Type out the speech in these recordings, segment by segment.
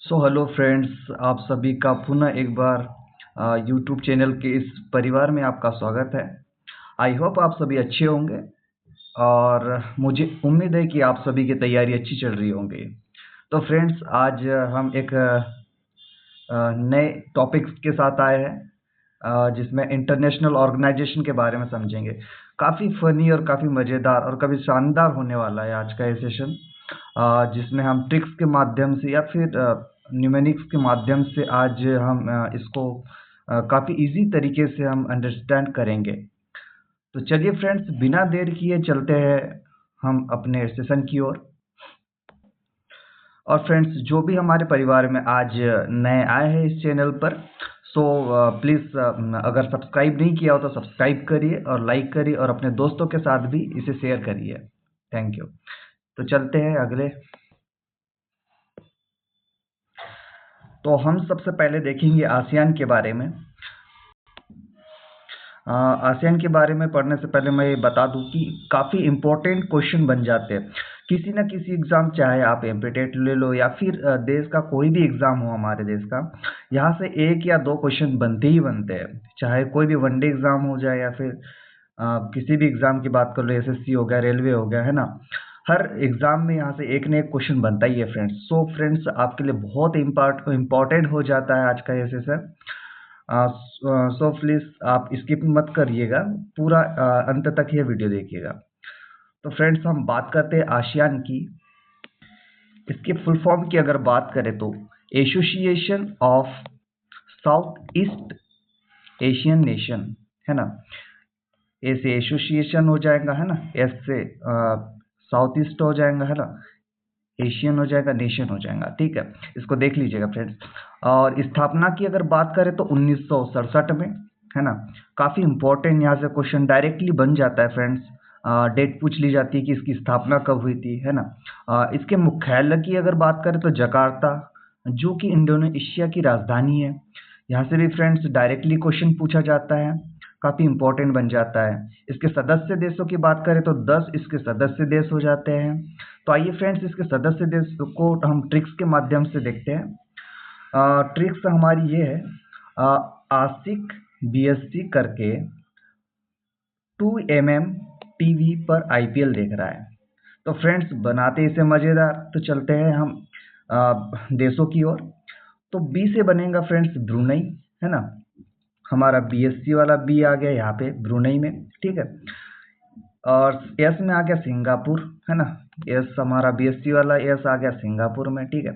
Hello friends, आप सभी का पुनः एक बार यूट्यूब चैनल के इस परिवार में आपका स्वागत है। आई होप आप सभी अच्छे होंगे और मुझे उम्मीद है कि आप सभी की तैयारी अच्छी चल रही होंगी। तो फ्रेंड्स, आज हम एक नए टॉपिक्स के साथ आए हैं जिसमें इंटरनेशनल ऑर्गेनाइजेशन के बारे में समझेंगे। काफ़ी फनी और काफ़ी मज़ेदार और काफ़ी शानदार होने वाला है आज का ये सेशन, जिसमें हम ट्रिक्स के माध्यम से या फिर न्यूमेरिक्स के माध्यम से आज हम इसको काफ़ी इजी तरीके से हम अंडरस्टैंड करेंगे। तो चलिए फ्रेंड्स, बिना देर किए चलते हैं हम अपने सेशन की ओर। और फ्रेंड्स, जो भी हमारे परिवार में आज नए आए हैं इस चैनल पर, सो प्लीज़ अगर सब्सक्राइब नहीं किया हो तो सब्सक्राइब करिए और लाइक करिए और अपने दोस्तों के साथ भी इसे शेयर करिए। Thank you. तो चलते हैं अगले। तो हम सबसे पहले देखेंगे आसियान के बारे में। आसियान के बारे में पढ़ने से पहले मैं ये बता दूं कि काफ़ी इम्पोर्टेंट क्वेश्चन बन जाते हैं किसी न किसी एग्ज़ाम, चाहे आप एमपीटेट ले लो या फिर देश का कोई भी एग्ज़ाम हो हमारे देश का। यहाँ से एक या दो क्वेश्चन बनते ही बनते हैं, चाहे कोई भी वनडे एग्ज़ाम हो जाए या फिर किसी भी एग्ज़ाम की बात कर लो, एसएससी हो गया, रेलवे हो गया, है ना। हर एग्ज़ाम में यहाँ से एक न एक क्वेश्चन बनता ही है फ्रेंड्स। सो फ्रेंड्स, आपके लिए बहुत इम्पॉर्टेंट हो जाता है आज का ये सेशन। सो प्लीज़ आप स्किप मत करिएगा, पूरा अंत तक ये वीडियो देखिएगा। तो फ्रेंड्स, हम बात करते हैं आसियान की। इसके फुल फॉर्म की अगर बात करें तो association of south east Asian nation, है ना। ए से एसोसिएशन हो जाएगा, है ना। एस से साउथ ईस्ट हो जाएगा, है ना। एशियन हो जाएगा, नेशन हो जाएगा, ठीक है। इसको देख लीजिएगा फ्रेंड्स। और स्थापना की अगर बात करें तो 1967 में, है ना। काफ़ी इंपॉर्टेंट यहाँ से क्वेश्चन डायरेक्टली बन जाता है फ्रेंड्स। डेट पूछ ली जाती है कि इसकी स्थापना कब हुई थी, है ना। इसके मुख्यालय की अगर बात करें तो जकार्ता, जो कि इंडोनेशिया की राजधानी है। यहाँ से भी फ्रेंड्स डायरेक्टली क्वेश्चन पूछा जाता है, काफ़ी इंपॉर्टेंट बन जाता है। इसके सदस्य देशों की बात करें तो 10 इसके सदस्य देश हो जाते हैं। तो आइए फ्रेंड्स, इसके सदस्य देश को हम ट्रिक्स के माध्यम से देखते हैं। ट्रिक्स हमारी ये है, आशिक बीएससी करके 2mm टीवी पर आईपीएल देख रहा है। तो फ्रेंड्स, बनाते इसे मज़ेदार, तो चलते हैं हम देशों की ओर। तो बी से बनेगा फ्रेंड्स ब्रुनई, है ना। हमारा बीएससी वाला बी आ गया यहाँ पे ब्रुनई में, ठीक है। और एस में आ गया सिंगापुर, है ना। एस हमारा बीएससी वाला एस आ गया सिंगापुर में, ठीक है।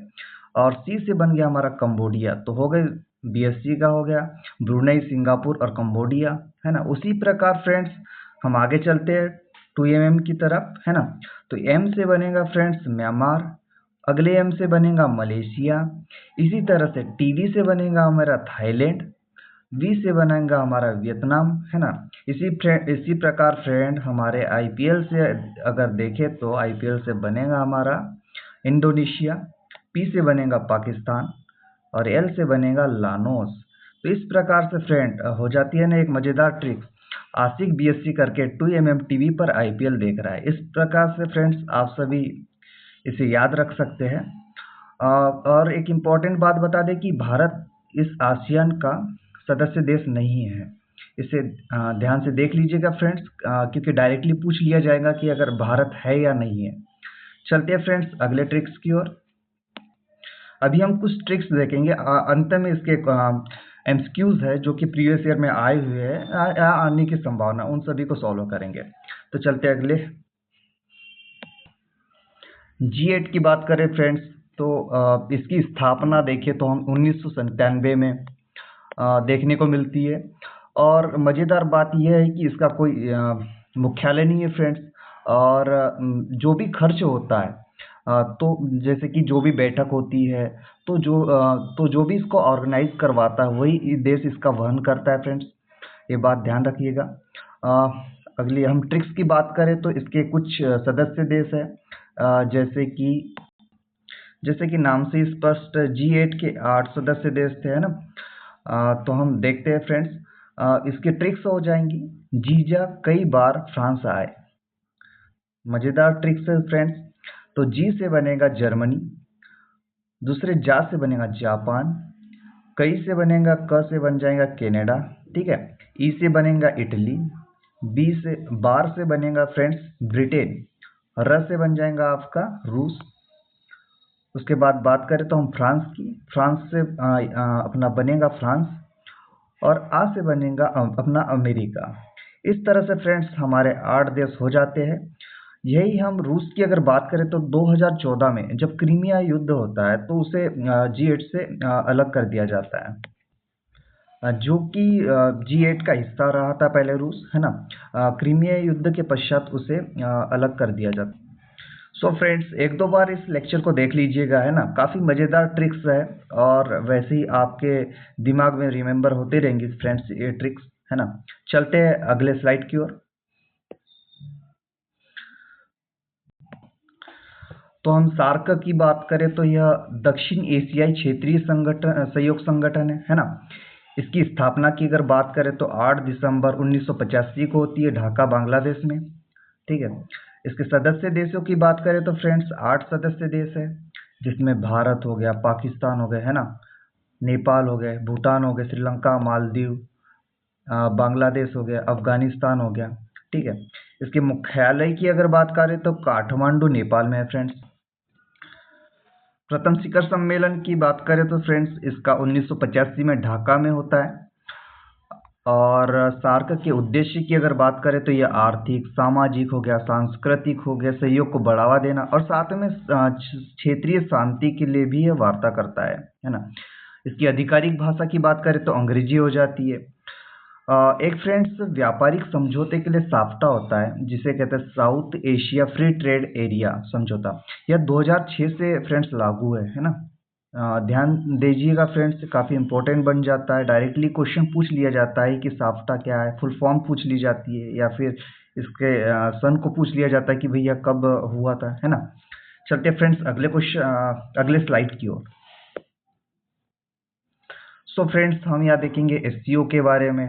और सी से बन गया हमारा कंबोडिया। तो हो गए, बीएससी का हो गया ब्रुनई, सिंगापुर और कंबोडिया, है ना। उसी प्रकार फ्रेंड्स हम आगे चलते हैं 2mm की तरफ, है ना। तो एम से बनेगा फ्रेंड्स म्यांमार, अगले एम से बनेगा मलेशिया। इसी तरह से टीवी से बनेगा हमारा थाईलैंड, वी से बनेगा हमारा वियतनाम, है ना। इसी प्रकार फ्रेंड हमारे आईपीएल से अगर देखें तो आईपीएल से बनेगा हमारा इंडोनेशिया, पी से बनेगा पाकिस्तान और एल से बनेगा लानोस। तो इस प्रकार से फ्रेंड हो जाती है ना एक मज़ेदार ट्रिक। आशिक बीएससी करके 2mm टीवी पर आईपीएल देख रहा है। इस प्रकार से फ्रेंड्स आप सभी इसे याद रख सकते हैं। और एक इम्पॉर्टेंट बात बता दें कि भारत इस आसियान का सदस्य देश नहीं है। इसे ध्यान से देख लीजिएगा फ्रेंड्स, क्योंकि डायरेक्टली पूछ लिया जाएगा कि अगर भारत है या नहीं है। चलते हैं फ्रेंड्स अगले ट्रिक्स की ओर। अभी हम कुछ ट्रिक्स देखेंगे, अंत में इसके एमसीक्यूज है जो कि प्रीवियस ईयर में आए हुए हैं या आने की संभावना, उन सभी को सॉल्व करेंगे। तो चलते हैं अगले। G8 की बात करें फ्रेंड्स तो इसकी स्थापना देखें तो हम 1997 में देखने को मिलती है। और मज़ेदार बात यह है कि इसका कोई मुख्यालय नहीं है फ्रेंड्स। और जो भी खर्च होता है, तो जैसे कि जो भी बैठक होती है, तो जो भी इसको ऑर्गेनाइज करवाता है वही देश इसका वहन करता है फ्रेंड्स। ये बात ध्यान रखिएगा। अगली हम ट्रिक्स की बात करें तो इसके कुछ सदस्य देश है, जैसे कि नाम से स्पष्ट G8 के 8 सदस्य देश थे, है ना। तो हम देखते हैं फ्रेंड्स, इसकी ट्रिक्स हो जाएंगी। जीजा कई बार फ्रांस आए, मज़ेदार ट्रिक्स है फ्रेंड्स। तो जी से बनेगा जर्मनी, दूसरे जा से बनेगा जापान, कई से बनेगा क से बन जाएगा कनाडा, ठीक है। ई से बनेगा इटली, बी से बार से बनेगा फ्रेंड्स ब्रिटेन, र से बन जाएगा आपका रूस। उसके बाद बात करें तो हम फ्रांस की, फ्रांस से अपना बनेगा फ्रांस, और आ से बनेगा अपना अमेरिका। इस तरह से फ्रेंड्स हमारे 8 देश हो जाते हैं। यही हम रूस की अगर बात करें तो 2014 में जब क्रीमिया युद्ध होता है तो उसे G8 से अलग कर दिया जाता है, जो कि G8 का हिस्सा रहा था पहले रूस, है ना। क्रीमिया युद्ध के पश्चात उसे अलग कर दिया जाता। सो फ्रेंड्स एक दो बार इस लेक्चर को देख लीजिएगा, है ना, काफ़ी मज़ेदार ट्रिक्स है और वैसे ही आपके दिमाग में रिमेंबर होते रहेंगी फ्रेंड्स ये ट्रिक्स, है ना। चलते हैं अगले स्लाइड की ओर। तो हम सार्क की बात करें तो यह दक्षिण एशियाई क्षेत्रीय संगठन सहयोग संगठन है ना। इसकी स्थापना की अगर बात करें तो 8 दिसंबर 1985 को होती है ढाका बांग्लादेश में, ठीक है। इसके सदस्य देशों की बात करें तो फ्रेंड्स 8 सदस्य देश है, जिसमें भारत हो गया, पाकिस्तान हो गया, है ना, नेपाल हो गए, भूटान हो गए, श्रीलंका, मालदीव, बांग्लादेश हो गया, अफगानिस्तान हो गया, ठीक है। इसके मुख्यालय की अगर बात करें तो काठमांडू नेपाल में है फ्रेंड्स। प्रथम शिखर सम्मेलन की बात करें तो फ्रेंड्स इसका 1985 में ढाका में होता है। और सार्क के उद्देश्य की अगर बात करें तो यह आर्थिक, सामाजिक हो गया, सांस्कृतिक हो गया, सहयोग को बढ़ावा देना और साथ में क्षेत्रीय शांति के लिए भी यह वार्ता करता है ना। इसकी आधिकारिक भाषा की बात करें तो अंग्रेजी हो जाती है। एक फ्रेंड्स व्यापारिक समझौते के लिए साफ्टा होता है, जिसे कहते हैं south Asia free trade area समझौता। यह 2006 से फ्रेंड्स लागू है ना। ध्यान दीजिएगा फ्रेंड्स, काफ़ी इंपॉर्टेंट बन जाता है। डायरेक्टली क्वेश्चन पूछ लिया जाता है कि साफ्टा क्या है, फुल फॉर्म पूछ ली जाती है, या फिर इसके सन को पूछ लिया जाता है कि भैया कब हुआ था, है ना। चलते फ्रेंड्स अगले क्वेश्चन अगले स्लाइड की ओर। सो फ्रेंड्स हम यहाँ देखेंगे SCO के बारे में।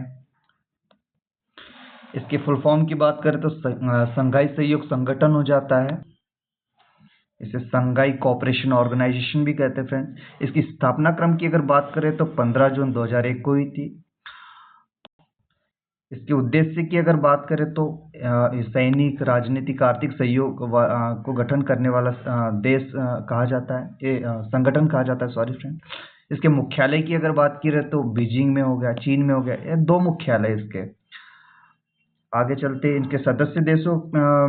इसके फुल फॉर्म की बात करें तो संघाई सहयोग संगठन हो जाता है। इसे संघाई कोऑपरेशन ऑर्गेनाइजेशन भी कहते हैं फ्रेंड। इसकी स्थापना क्रम की अगर बात करें तो 15 जून 2001 को हुई थी। इसके उद्देश्य की अगर बात करें तो सैनिक, राजनीतिक, आर्थिक सहयोग को गठन करने वाला देश कहा जाता है, ये संगठन कहा जाता है, सॉरी फ्रेंड। इसके मुख्यालय की अगर बात की रहे तो बीजिंग में हो गया, चीन में हो गया, ये 2 मुख्यालय इसके। आगे चलते इनके सदस्य देशों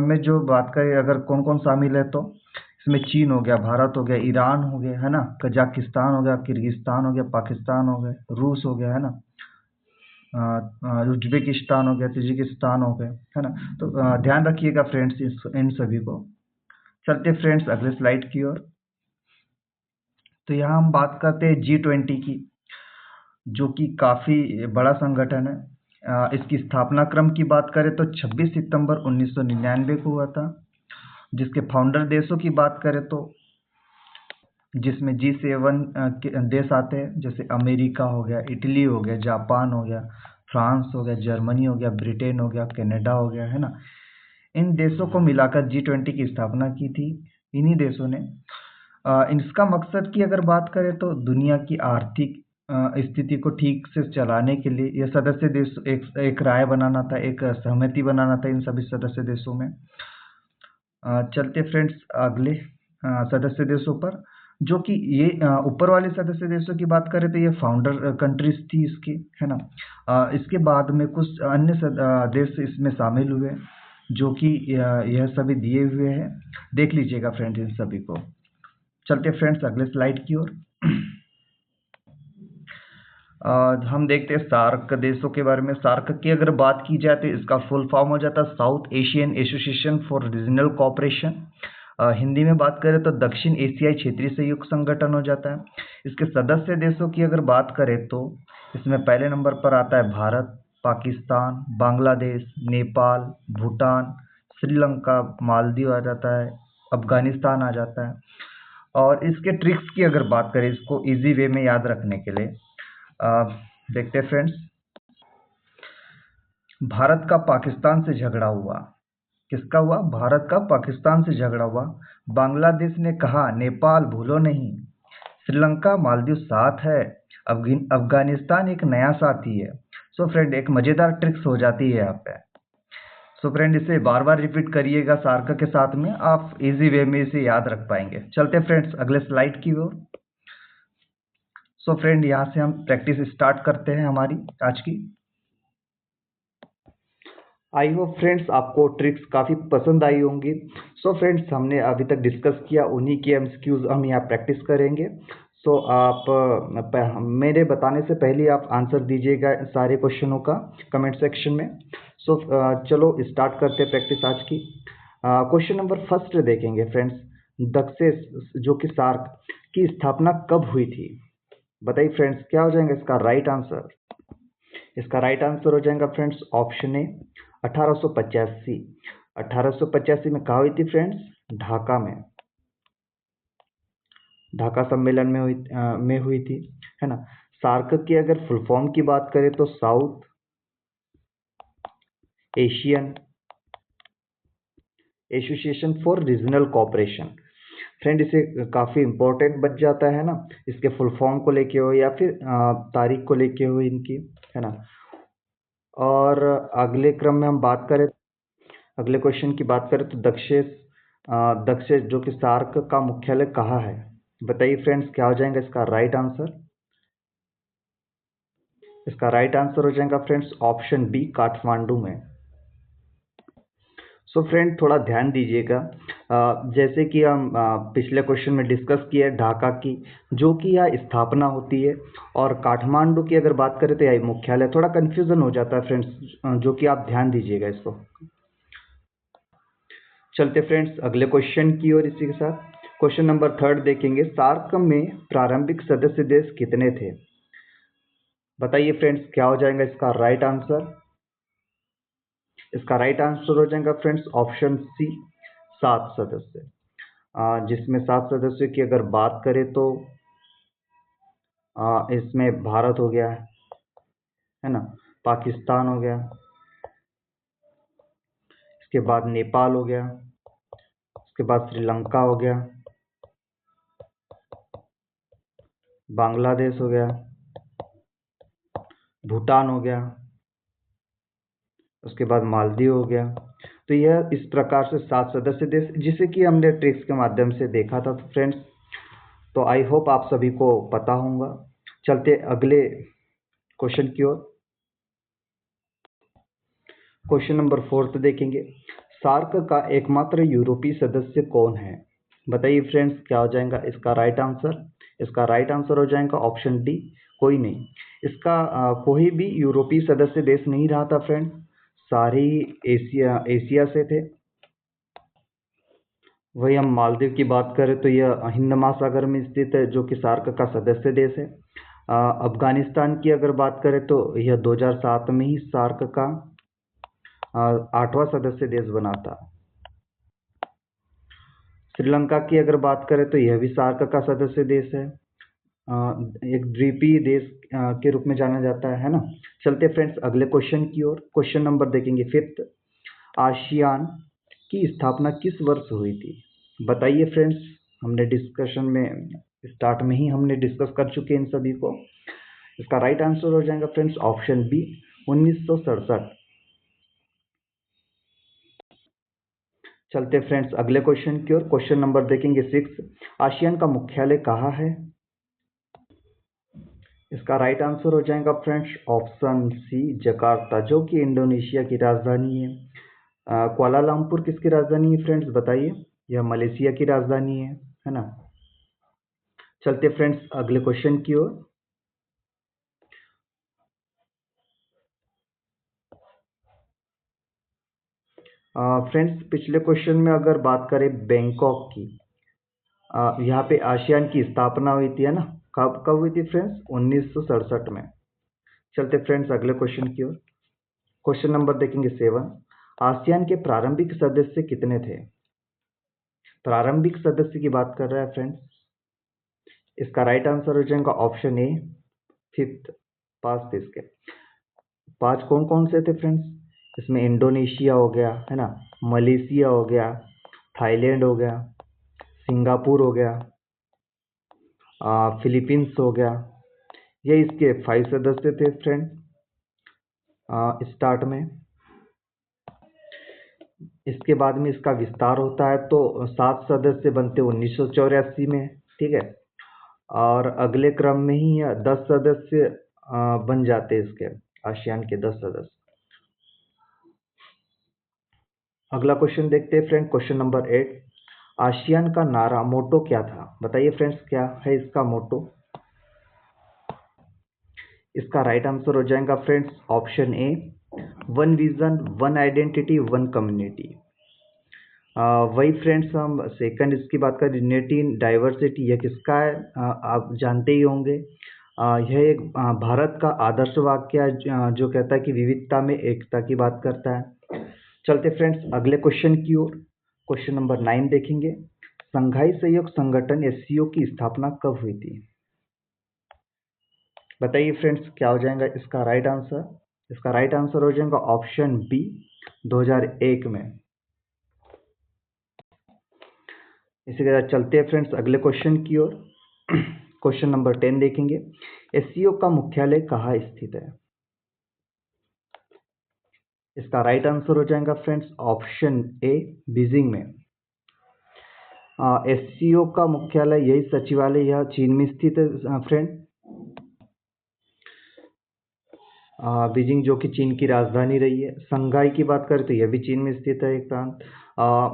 में जो बात करें अगर कौन कौन शामिल है तो इसमें चीन हो गया, भारत हो गया, ईरान हो गया, है ना, कजाकिस्तान हो गया, किर्गिस्तान हो गया, पाकिस्तान हो गया, रूस हो गया, है ना, उज्बेकिस्तान हो गया, तजिकिस्तान हो गया, है ना। तो ध्यान रखिएगा फ्रेंड्स इन सभी को। चलते फ्रेंड्स अगले स्लाइड की ओर। तो यहाँ हम बात करते हैं G20 की, जो कि काफ़ी बड़ा संगठन है। इसकी स्थापना क्रम की बात करें तो 26 सितंबर 1999 को हुआ था। जिसके फाउंडर देशों की बात करें तो जिसमें G7 देश आते हैं, जैसे अमेरिका हो गया, इटली हो गया, जापान हो गया, फ्रांस हो गया, जर्मनी हो गया, ब्रिटेन हो गया, कनाडा हो गया, है ना। इन देशों को मिलाकर G20 की स्थापना की थी इन्हीं देशों ने। इसका मकसद की अगर बात करें तो दुनिया की आर्थिक स्थिति को ठीक से चलाने के लिए यह सदस्य देश एक राय बनाना था, एक सहमति बनाना था इन सभी सदस्य देशों में। चलते फ्रेंड्स अगले सदस्य देशों पर, जो कि ये ऊपर वाले सदस्य देशों की बात करें तो ये फाउंडर कंट्रीज थी इसकी, है ना। इसके बाद में कुछ अन्य देश इसमें शामिल हुए, जो कि यह सभी दिए हुए हैं, देख लीजिएगा फ्रेंड्स इन सभी को। चलते फ्रेंड्स अगले स्लाइड की ओर। हम देखते हैं सार्क देशों के बारे में। सार्क की अगर बात की जाए तो इसका फुल फॉर्म हो जाता है south Asian association for regional cooperation. Hindi में बात करें तो दक्षिण एशियाई क्षेत्रीय सहयोग संगठन हो जाता है। इसके सदस्य देशों की अगर बात करें तो इसमें पहले नंबर पर आता है भारत, पाकिस्तान, बांग्लादेश, नेपाल, भूटान, श्रीलंका, मालदीव आ जाता है, अफगानिस्तान आ जाता है। और इसके ट्रिक्स की अगर बात करें, इसको इजी वे में याद रखने के लिए देखते हैं फ्रेंड्स। भारत का पाकिस्तान से झगड़ा हुआ, किसका हुआ? भारत का पाकिस्तान से झगड़ा हुआ। बांग्लादेश ने कहा नेपाल भूलो नहीं। श्रीलंका मालदीव साथ है, अफगानिस्तान एक नया साथी है। सो फ्रेंड एक मज़ेदार ट्रिक्स हो जाती है यहाँ पे। सो फ्रेंड इसे बार बार रिपीट करिएगा सार्क के साथ में, आप इजी वे में इसे याद रख पाएंगे। चलते फ्रेंड्स अगले स्लाइड की ओर। सो फ्रेंड यहाँ से हम प्रैक्टिस स्टार्ट करते हैं हमारी आज की। आई होप फ्रेंड्स आपको ट्रिक्स काफ़ी पसंद आई होंगी। सो फ्रेंड्स हमने अभी तक डिस्कस किया, उन्हीं की एमसीक्यूज हम यहाँ प्रैक्टिस करेंगे। सो आप मेरे बताने से पहले आप आंसर दीजिएगा सारे क्वेश्चनों का कमेंट सेक्शन में। सो चलो स्टार्ट करते हैं प्रैक्टिस आज की। क्वेश्चन नंबर फर्स्ट देखेंगे फ्रेंड्स। दक्षेस जो कि सार्क की स्थापना कब हुई थी? बताइए फ्रेंड्स क्या हो जाएगा इसका राइट आंसर। इसका राइट आंसर हो जाएगा फ्रेंड्स ऑप्शन ए 1885। 1885 में कहाँ हुई थी फ्रेंड्स? ढाका में, ढाका सम्मेलन में हुई थी, है ना। सार्क की अगर फुल फॉर्म की बात करें तो south Asian association for regional cooperation. Friend इसे काफ़ी इम्पोर्टेंट बच जाता है ना, इसके फुल फॉर्म को लेके हो या फिर तारीख को लेके हो इनकी, है ना। और अगले क्रम में हम बात करें, अगले क्वेश्चन की बात करें तो दक्षेस जो कि सार्क का मुख्यालय कहाँ है? बताइए फ्रेंड्स क्या हो जाएगा इसका राइट आंसर। इसका राइट आंसर हो जाएगा फ्रेंड्स ऑप्शन बी काठमांडू में। सो फ्रेंड थोड़ा ध्यान दीजिएगा, जैसे कि हम पिछले क्वेश्चन में डिस्कस किए ढाका की जो कि यह स्थापना होती है, और काठमांडू की अगर बात करें तो यह मुख्यालय। थोड़ा कन्फ्यूजन हो जाता है फ्रेंड्स, जो कि आप ध्यान दीजिएगा इसको। चलते फ्रेंड्स अगले क्वेश्चन की ओर इसी के साथ। क्वेश्चन नंबर थर्ड देखेंगे। सार्क में प्रारंभिक सदस्य देश कितने थे? बताइए फ्रेंड्स क्या हो जाएगा इसका राइट आंसर। इसका राइट आंसर हो जाएगा फ्रेंड्स ऑप्शन सी 7 सदस्य, जिसमें 7 सदस्यों की अगर बात करें तो इसमें भारत हो गया, है ना, पाकिस्तान हो गया, इसके बाद नेपाल हो गया, उसके बाद श्रीलंका हो गया, बांग्लादेश हो गया, भूटान हो गया, उसके बाद मालदीव हो गया। तो यह इस प्रकार से 7 सदस्य देश, जिसे कि हमने ट्रिक्स के माध्यम से देखा था फ्रेंड्स। तो आई होप आप सभी को पता होगा। चलते अगले क्वेश्चन की ओर। क्वेश्चन नंबर फोर्थ देखेंगे। सार्क का एकमात्र यूरोपीय सदस्य कौन है? बताइए फ्रेंड्स क्या हो जाएगा इसका राइट आंसर। इसका राइट आंसर हो जाएगा ऑप्शन डी कोई नहीं। इसका कोई भी यूरोपीय सदस्य देश नहीं रहा था फ्रेंड्स, सारे ही एशिया से थे। वही हम मालदीव की बात करें तो यह हिंद महासागर में स्थित है, जो कि सार्क का सदस्य देश है। अफगानिस्तान की अगर बात करें तो यह 2007 में ही सार्क का 8वां सदस्य देश बना था। श्रीलंका की अगर बात करें तो यह भी सार्क का सदस्य देश है, एक द्वीपीय देश के रूप में जाना जाता है ना। चलते फ्रेंड्स अगले क्वेश्चन की ओर। क्वेश्चन नंबर देखेंगे फिफ्थ। आसियान की स्थापना किस वर्ष हुई थी? बताइए फ्रेंड्स, हमने डिस्कशन में स्टार्ट में ही हमने डिस्कस कर चुके हैं इन सभी को। इसका राइट आंसर हो जाएगा फ्रेंड्स ऑप्शन बी 1967। चलते फ्रेंड्स अगले क्वेश्चन की ओर। क्वेश्चन नंबर देखेंगे 6। आसियान का मुख्यालय कहाँ है? इसका राइट आंसर हो जाएगा फ्रेंड्स ऑप्शन सी जकार्ता, जो कि इंडोनेशिया की राजधानी है। कुआलालंपुर किसकी राजधानी है फ्रेंड्स? बताइए। यह मलेशिया की राजधानी है ना। चलते फ्रेंड्स अगले क्वेश्चन की ओर। फ्रेंड्स पिछले क्वेश्चन में अगर बात करें बैंकॉक की, यहाँ पे आसियान की स्थापना हुई थी, है ना। कब कब हुई थी फ्रेंड्स? 1967 में। चलते फ्रेंड्स अगले क्वेश्चन की ओर। क्वेश्चन नंबर देखेंगे 7। आसियान के प्रारंभिक सदस्य कितने थे? प्रारंभिक सदस्य की बात कर रहा है फ्रेंड्स। इसका राइट आंसर हो जाएगा ऑप्शन ए 5th। 5 थे इसके। 5 कौन कौन से थे फ्रेंड्स? इसमें इंडोनेशिया हो गया, है ना, मलेशिया हो गया, थाईलैंड हो गया, सिंगापुर हो गया, फिलीपींस हो गया। ये इसके 5 सदस्य थे फ्रेंड स्टार्ट में। इसके बाद में इसका विस्तार होता है तो 7 सदस्य बनते 1984 में, ठीक है। और अगले क्रम में ही 10 सदस्य बन जाते इसके आसियान के 10 सदस्य। अगला क्वेश्चन देखते हैं फ्रेंड, क्वेश्चन नंबर 8। आसियान का नारा मोटो क्या था? बताइए फ्रेंड्स, क्या है इसका मोटो? इसका राइट आंसर हो जाएगा friends option A, one vision, one identity, one community. वही फ्रेंड्स, हम सेकंड इसकी बात करें, यूनिटी इन डाइवर्सिटी, यह किसका है? आप जानते ही होंगे। यह एक भारत का आदर्श वाक्य है जो कहता है कि विविधता में एकता की बात करता है। चलते फ्रेंड्स अगले क्वेश्चन की ओर। क्वेश्चन नंबर 9 देखेंगे। संघाई सहयोग संगठन एससीओ की स्थापना कब हुई थी? बताइए फ्रेंड्स, क्या हो जाएगा इसका राइट आंसर? इसका राइट आंसर हो जाएगा ऑप्शन बी, 2001 में। इसी के साथ चलते हैं फ्रेंड्स अगले क्वेश्चन की ओर। क्वेश्चन नंबर 10 देखेंगे। एससीओ का मुख्यालय कहाँ स्थित है? इसका राइट आंसर हो जाएगा फ्रेंड्स ऑप्शन ए, बीजिंग में। एससीओ का मुख्यालय यही सचिवालय यह चीन में स्थित है फ्रेंड। बीजिंग जो कि चीन की राजधानी रही है। संघाई की बात करें तो यह भी चीन में स्थित है एक प्रांत।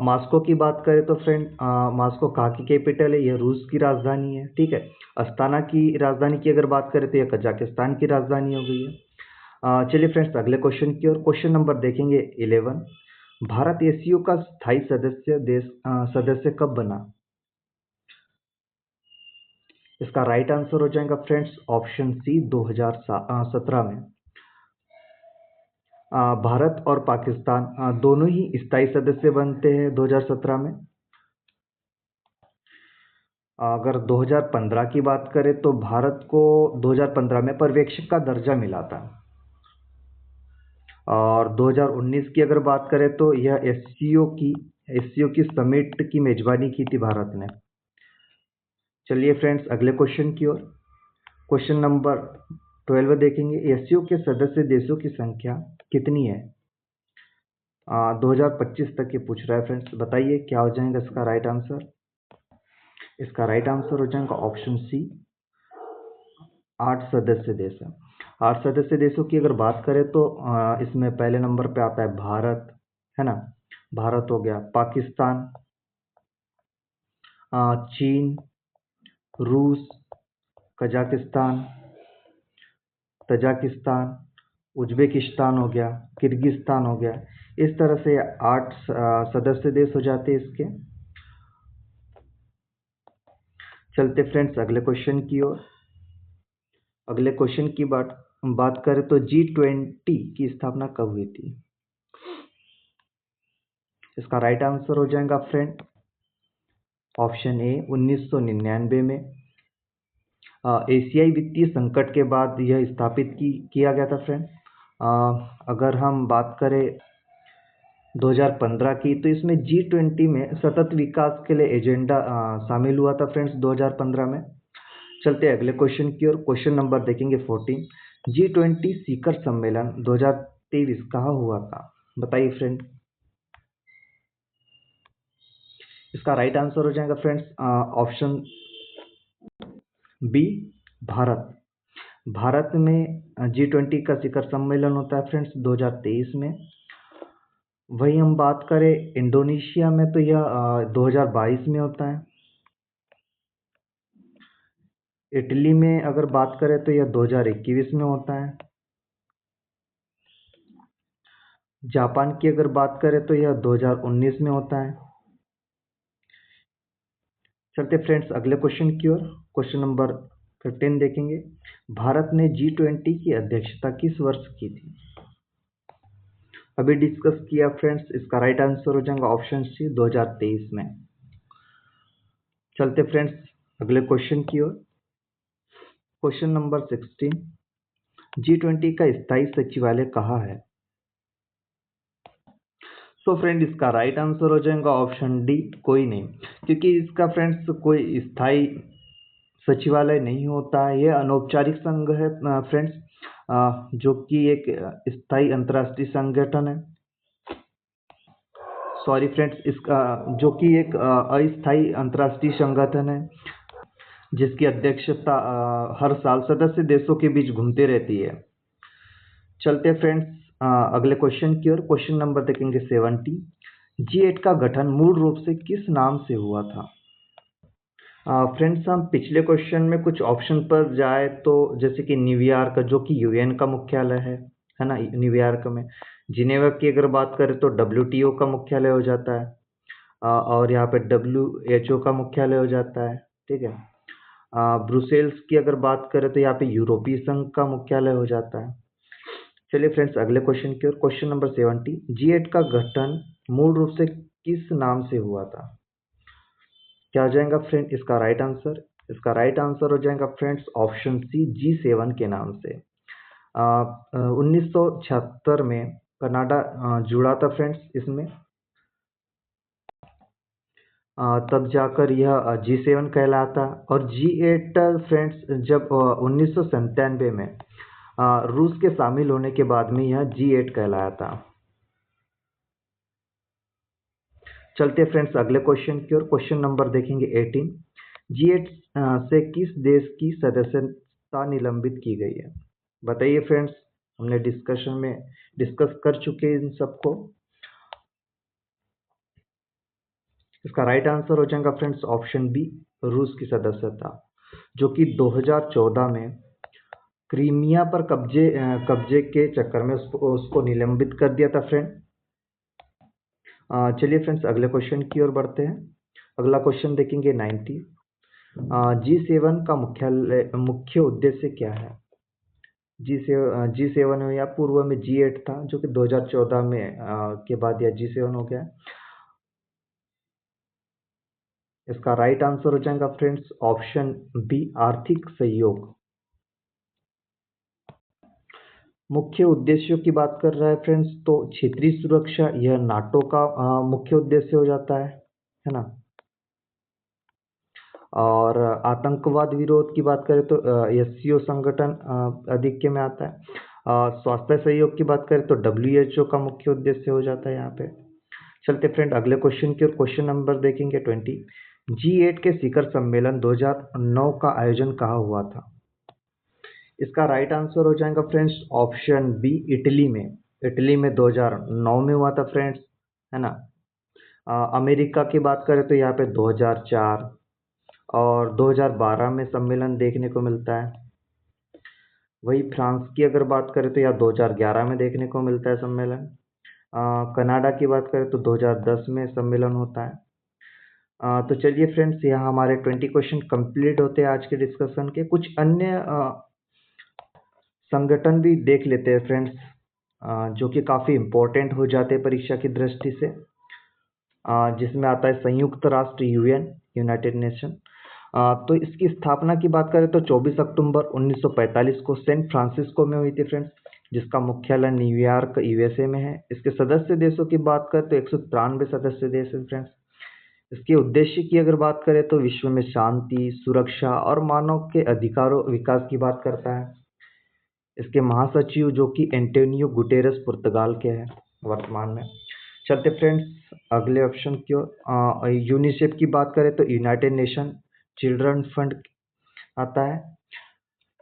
मास्को की बात करें तो फ्रेंड, मास्को कहाँ की कैपिटल है? यह रूस की राजधानी है, ठीक है। अस्ताना की राजधानी की अगर बात करें तो यह कजाकिस्तान की राजधानी हो गई है। चलिए फ्रेंड्स अगले क्वेश्चन की ओर। क्वेश्चन नंबर देखेंगे 11। भारत एससीओ का स्थायी सदस्य कब बना? इसका राइट आंसर हो जाएगा फ्रेंड्स ऑप्शन सी, 2017 में। भारत और पाकिस्तान दोनों ही स्थायी सदस्य बनते हैं 2017 में। अगर 2015 की बात करें तो भारत को 2015 में पर्यवेक्षक का दर्जा मिला था। और 2019 की अगर बात करें तो यह एससीओ की समिट की मेजबानी की थी भारत ने। चलिए फ्रेंड्स अगले क्वेश्चन की ओर। क्वेश्चन नंबर 12 देखेंगे। एससीओ के सदस्य देशों की संख्या कितनी है? 2025 तक ये पूछ रहा है फ्रेंड्स। बताइए क्या हो जाएगा इसका राइट आंसर? इसका राइट आंसर हो जाएगा ऑप्शन सी, 8 सदस्य देश है। 8 सदस्य देशों की अगर बात करें तो इसमें पहले नंबर पे आता है भारत, है ना। भारत हो गया, पाकिस्तान, चीन, रूस, कजाकिस्तान, तजाकिस्तान, उज्बेकिस्तान हो गया, किर्गिस्तान हो गया। इस तरह से 8 सदस्य देश हो जाते हैं इसके। चलते फ्रेंड्स अगले क्वेश्चन की ओर। अगले क्वेश्चन की बात करें तो G20 की स्थापना कब हुई थी? इसका राइट आंसर हो जाएगा फ्रेंड ऑप्शन ए, 1999 में। एशियाई वित्तीय संकट के बाद यह स्थापित किया गया था फ्रेंड। अगर हम बात करें 2015 की तो इसमें G20 में सतत विकास के लिए एजेंडा शामिल हुआ था फ्रेंड्स 2015 में। चलते हैं अगले क्वेश्चन की ओर। क्वेश्चन नंबर देखेंगे 14। G20 शिखर सम्मेलन 2023 कहाँ हुआ था? बताइए फ्रेंड। इसका राइट आंसर हो जाएगा friends option B, Bharat. Bharat में G20 का शिखर सम्मेलन होता है फ्रेंड्स 2023 में। वही हम बात करें इंडोनेशिया में तो यह 2022 में होता है। इटली में अगर बात करें तो यह 2021 में होता है। जापान की अगर बात करें तो यह 2019 में होता है। चलते फ्रेंड्स अगले क्वेश्चन की ओर। क्वेश्चन नंबर 15 देखेंगे। भारत ने G20 की अध्यक्षता किस वर्ष की थी? अभी डिस्कस किया फ्रेंड्स। इसका राइट आंसर हो जाएगा ऑप्शन सी, 2023 में। चलते फ्रेंड्स अगले क्वेश्चन की ओर। Question number 16। G20 का स्थायी सचिवालय कहाँ है? सो फ्रेंड इसका राइट आंसर हो जाएगा ऑप्शन डी, कोई नहीं। क्योंकि इसका फ्रेंड्स कोई स्थायी सचिवालय नहीं होता है, यह अनौपचारिक संघ है फ्रेंड्स, जो कि एक स्थायी अंतर्राष्ट्रीय संगठन है। सॉरी फ्रेंड्स, इसका जो कि एक अस्थायी अंतर्राष्ट्रीय संगठन है जिसकी अध्यक्षता हर साल सदस्य देशों के बीच घूमते रहती है। चलते हैं फ्रेंड्स अगले क्वेश्चन की ओर। क्वेश्चन नंबर देखेंगे 70। G8 का गठन मूल रूप से किस नाम से हुआ था? फ्रेंड्स, हम पिछले क्वेश्चन में कुछ ऑप्शन पर जाए तो जैसे कि न्यूयॉर्क, जो कि यूएन का मुख्यालय है ना, न्यूयॉर्क में। जिनेवा की अगर बात करें तो WTO का मुख्यालय हो जाता है, और यहाँ पे WHO का मुख्यालय हो जाता है, ठीक है। ब्रुसेल्स की अगर बात करें तो यहाँ पे यूरोपीय संघ का मुख्यालय हो जाता है। चलिए फ्रेंड्स अगले क्वेश्चन की ओर। Question number 70। G8 का गठन मूल रूप से किस नाम से हुआ था? क्या हो जाएगा फ्रेंड इसका राइट आंसर? इसका राइट आंसर हो जाएगा फ्रेंड्स ऑप्शन सी, G7 के नाम से। 1976 में कनाडा जुड़ा था फ्रेंड्स इसमें, तब जाकर यह G7 कहलाता। और G8 फ्रेंड्स जब 1997 में रूस के शामिल होने के बाद में यह G8 कहलाया था। चलते फ्रेंड्स अगले क्वेश्चन की ओर। क्वेश्चन नंबर देखेंगे 18। G8 से किस देश की सदस्यता निलंबित की गई है? बताइए फ्रेंड्स, हमने डिस्कशन में डिस्कस कर चुके हैं इन सबको। इसका राइट आंसर हो जाएगा फ्रेंड्स ऑप्शन बी, रूस की सदस्यता, जो कि 2014 में क्रीमिया पर कब्जे के चक्कर में उसको निलंबित कर दिया था फ्रेंड। चलिए फ्रेंड्स अगले क्वेश्चन की ओर बढ़ते हैं। अगला क्वेश्चन देखेंगे 90। G7 का मुख्य उद्देश्य क्या है? G7 हो या पूर्व में G8 था, जो कि 2014 में के बाद यह G7 हो गया। इसका राइट आंसर हो जाएगा फ्रेंड्स ऑप्शन बी, आर्थिक सहयोग। मुख्य उद्देश्यों की बात कर रहा है फ्रेंड्स, तो क्षेत्रीय सुरक्षा यह नाटो का मुख्य उद्देश्य हो जाता है ना। और आतंकवाद विरोध की बात करें तो SCO संगठन अधिक्य में आता है। स्वास्थ्य सहयोग की बात करें तो WHO का मुख्य उद्देश्य हो जाता है यहाँ पे। चलते फ्रेंड अगले क्वेश्चन की ओर। क्वेश्चन नंबर देखेंगे 20। G8 के शिखर सम्मेलन 2009 का आयोजन कहाँ हुआ था? इसका राइट आंसर हो जाएगा फ्रेंड्स ऑप्शन बी, इटली में। इटली में 2009 में हुआ था फ्रेंड्स, है ना। अमेरिका की बात करें तो यहाँ पे 2004 और 2012 में सम्मेलन देखने को मिलता है। वही फ्रांस की अगर बात करें तो यहाँ 2011 में देखने को मिलता है सम्मेलन। कनाडा की बात करें तो 2010 में सम्मेलन होता है। तो चलिए फ्रेंड्स, यहाँ हमारे 20 क्वेश्चन कंप्लीट होते हैं आज के डिस्कशन के। कुछ अन्य संगठन भी देख लेते हैं फ्रेंड्स, जो कि काफ़ी इम्पोर्टेंट हो जाते हैं परीक्षा की दृष्टि से, जिसमें आता है संयुक्त राष्ट्र, यूनाइटेड नेशन। तो इसकी स्थापना की बात करें तो 24 अक्टूबर 1945 को सैन फ्रांसिस्को में हुई थी फ्रेंड्स, जिसका मुख्यालय न्यूयॉर्क USA में है। इसके सदस्य देशों की बात करें तो 193 सदस्य देश हैं फ्रेंड्स। इसके उद्देश्य की अगर बात करें तो विश्व में शांति, सुरक्षा और मानव के अधिकारों विकास की बात करता है। इसके महासचिव जो कि एंटोनियो गुटेरेस पुर्तगाल के हैं वर्तमान में। चलते फ्रेंड्स अगले ऑप्शन की ओर। यूनिसेफ की बात करें तो यूनाइटेड नेशन चिल्ड्रन फंड आता है,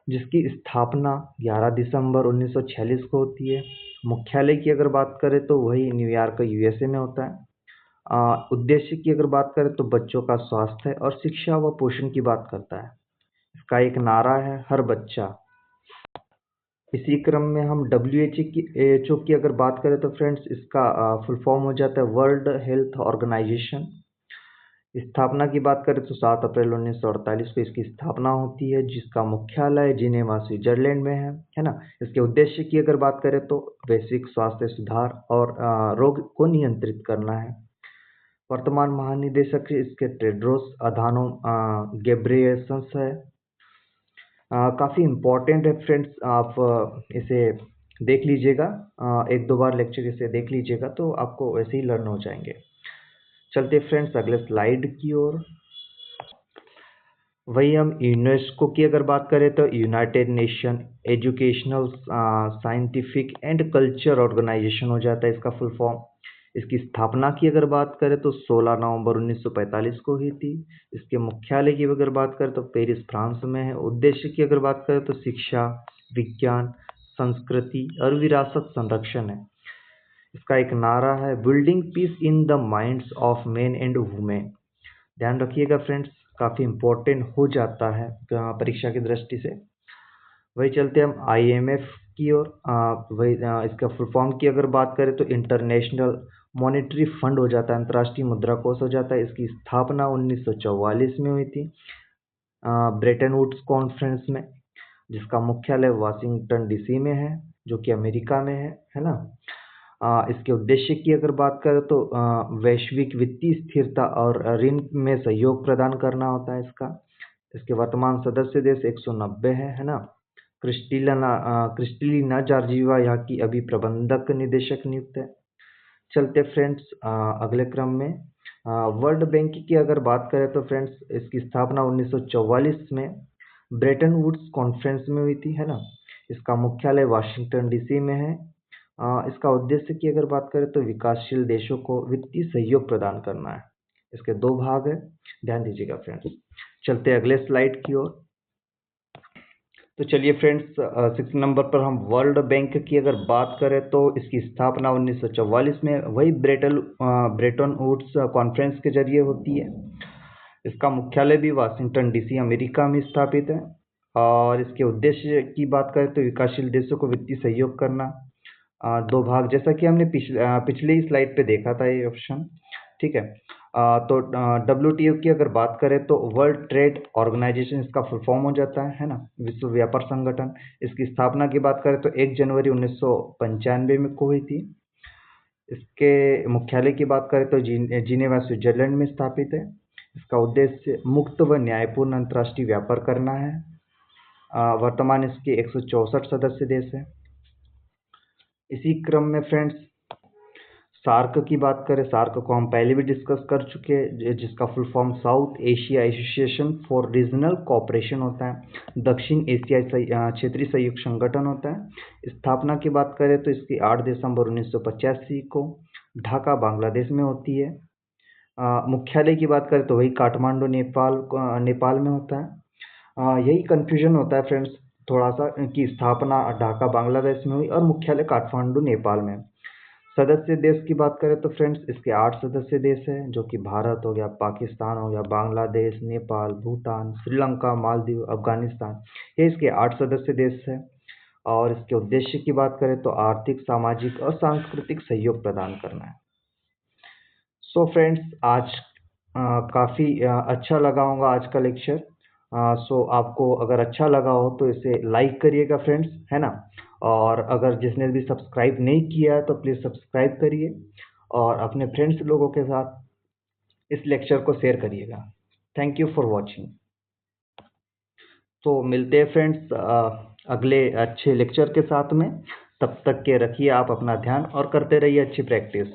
जिसकी स्थापना 11 दिसंबर 1946 को होती है। मुख्यालय की अगर बात करें तो वही न्यूयॉर्क USA में होता है। उद्देश्य की अगर बात करें तो बच्चों का स्वास्थ्य और शिक्षा व पोषण की बात करता है। इसका एक नारा है, हर बच्चा। इसी क्रम में हम WHO की अगर बात करें तो फ्रेंड्स इसका फुल फॉर्म हो जाता है वर्ल्ड हेल्थ ऑर्गेनाइजेशन। स्थापना की बात करें तो 7 अप्रैल 1948 को इसकी स्थापना होती है, जिसका मुख्यालय जिनेवा स्विट्जरलैंड में है ना। इसके उद्देश्य की अगर बात करें तो वैश्विक स्वास्थ्य सुधार और रोग को नियंत्रित करना है। वर्तमान महानिदेशक इसके टेड्रोस अधानोम घेब्रेयेसस है। काफ़ी इम्पोर्टेंट है फ्रेंड्स, आप इसे देख लीजिएगा, 1-2 बार लेक्चर इसे देख लीजिएगा तो आपको वैसे ही लर्न हो जाएंगे। चलते फ्रेंड्स अगले स्लाइड की ओर। वही हम यूनेस्को की अगर बात करें तो United Nation Educational Scientific and Culture Organisation हो जाता है इसका फुल फॉर्म। इसकी स्थापना की अगर बात करें तो 16 नवंबर 1945 को हुई थी। इसके मुख्यालय की अगर बात करें तो पेरिस फ्रांस में है। उद्देश्य की अगर बात करें तो शिक्षा, विज्ञान, संस्कृति और विरासत संरक्षण है। इसका एक नारा है, building peace in the minds of men and women. ध्यान रखिएगा फ्रेंड्स, काफ़ी इम्पोर्टेंट हो जाता है परीक्षा की दृष्टि से। वही चलते हम IMF की ओर। वही इसका फुल फॉर्म की अगर बात करें तो इंटरनेशनल मॉनेटरी फंड हो जाता है, अंतर्राष्ट्रीय मुद्रा कोष हो जाता है। इसकी स्थापना 1944 में हुई थी ब्रेटन वुड्स कॉन्फ्रेंस में, जिसका मुख्यालय वाशिंगटन DC में है, जो कि अमेरिका में है ना। इसके उद्देश्य की अगर बात करें तो वैश्विक वित्तीय स्थिरता और ऋण में सहयोग प्रदान करना होता है इसका। इसके वर्तमान सदस्य देश 190 है ना। क्रिस्टलिना जॉर्जिवा यहाँ की अभी प्रबंधक निदेशक नियुक्त है। चलते फ्रेंड्स अगले क्रम में वर्ल्ड बैंक की अगर बात करें तो फ्रेंड्स इसकी स्थापना 1944 में ब्रेटन वुड्स कॉन्फ्रेंस में हुई थी, है ना। इसका मुख्यालय वाशिंगटन DC में है। इसका उद्देश्य की अगर बात करें तो विकासशील देशों को वित्तीय सहयोग प्रदान करना है। इसके 2 भाग है, ध्यान दीजिएगा फ्रेंड्स। चलते अगले स्लाइड की ओर। तो चलिए फ्रेंड्स 6 नंबर पर हम वर्ल्ड बैंक की अगर बात करें तो इसकी स्थापना 1944 में वही ब्रेटन वुड्स कॉन्फ्रेंस के जरिए होती है। इसका मुख्यालय भी वाशिंगटन DC अमेरिका में स्थापित है। और इसके उद्देश्य की बात करें तो विकासशील देशों को वित्तीय सहयोग करना। 2 भाग, जैसा कि हमने पिछले ही स्लाइड पे देखा था ये ऑप्शन, ठीक है। तो WTO की अगर बात करें तो वर्ल्ड ट्रेड ऑर्गेनाइजेशन इसका फुल फॉर्म हो जाता है ना, विश्व व्यापार संगठन। इसकी स्थापना की बात करें तो 1 जनवरी 1995 में को हुई थी। इसके मुख्यालय की बात करें तो जिनेवा स्विट्जरलैंड में स्थापित है। इसका उद्देश्य मुक्त व न्यायपूर्ण अंतर्राष्ट्रीय व्यापार करना है। वर्तमान इसके 164 सदस्य देश हैं। इसी क्रम में फ्रेंड्स सार्क की बात करें, सार्क को हम पहले भी डिस्कस कर चुके हैं, जिसका full form south Asia association for regional cooperation होता है, दक्षिण एशियाई क्षेत्रीय सहयोग संगठन होता है। स्थापना की बात करें तो इसकी 8 दिसंबर 1985 को ढाका बांग्लादेश में होती है। मुख्यालय की बात करें तो वही काठमांडू नेपाल में होता है। यही कन्फ्यूजन होता है फ्रेंड्स थोड़ा सा कि स्थापना ढाका बांग्लादेश में हुई और मुख्यालय काठमांडू नेपाल में। सदस्य देश की बात करें तो फ्रेंड्स इसके 8 सदस्य देश हैं, जो कि भारत हो गया, पाकिस्तान हो गया, बांग्लादेश, नेपाल, भूटान, श्रीलंका, मालदीव, अफगानिस्तान, ये इसके 8 सदस्य देश हैं। और इसके उद्देश्य की बात करें तो आर्थिक, सामाजिक और सांस्कृतिक सहयोग प्रदान करना है। सो फ्रेंड्स आज काफ़ी अच्छा लगा होगा आज का लेक्चर। सो आपको अगर अच्छा लगा हो तो इसे लाइक करिएगा फ्रेंड्स, है ना। और अगर जिसने भी सब्सक्राइब नहीं किया है तो प्लीज़ सब्सक्राइब करिए और अपने फ्रेंड्स लोगों के साथ इस लेक्चर को शेयर करिएगा। Thank you for watching. तो मिलते हैं फ्रेंड्स अगले अच्छे लेक्चर के साथ में। तब तक के रखिए आप अपना ध्यान और करते रहिए अच्छी प्रैक्टिस।